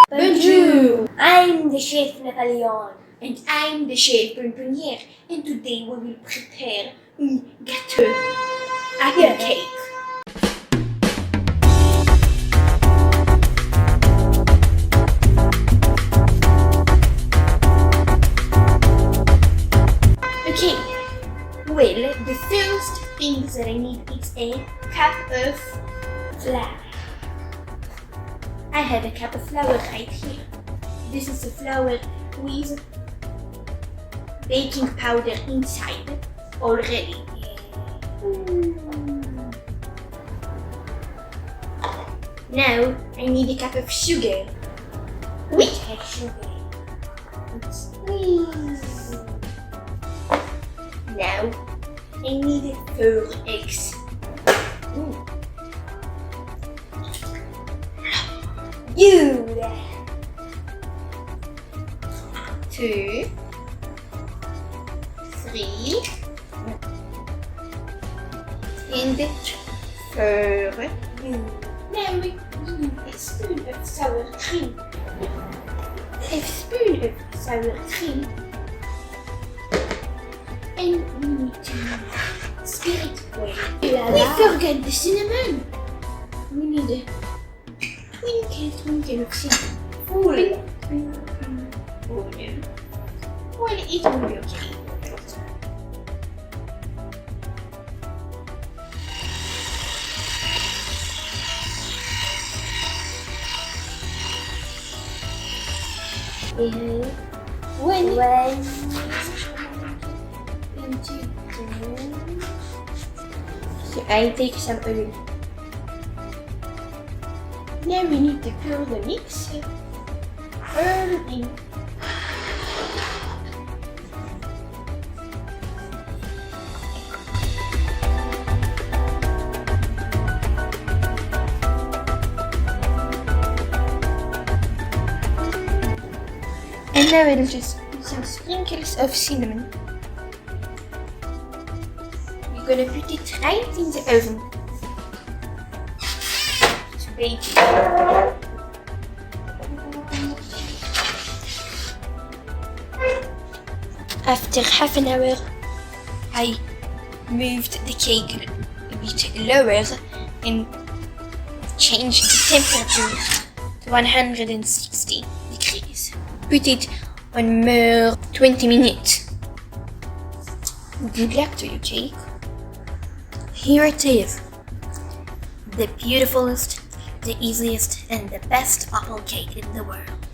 Bonjour! I'm the chef Napoleon. And I'm the chef Bonbonnière. And today we will prepare un gâteau, apple cake. Okay, well, the first thing that I need is a cup of flour. I have a cup of flour right here. This is the flour with baking powder inside already. Now I need a cup of sugar. We have sugar. Squeeze. Now I need 4 eggs. Good. 2, 3, and 4. Now we need a spoon of sour cream. A spoon of sour cream. And we need to stir it well. We forgot the cinnamon. We need a twinkle of cinnamon. Full. Well, it will be okay. One, and 2. So I take some oil. Now we need to pour the mix all in. And now we'll just put some sprinkles of cinnamon. We're gonna put it right in the oven to bake it. After half an hour, I moved the cake a bit lower and changed the temperature to 160 degrees. Put it on more 20 minutes. Good luck to you, cake. Here it is. The beautifulest, the easiest, and the best apple cake in the world.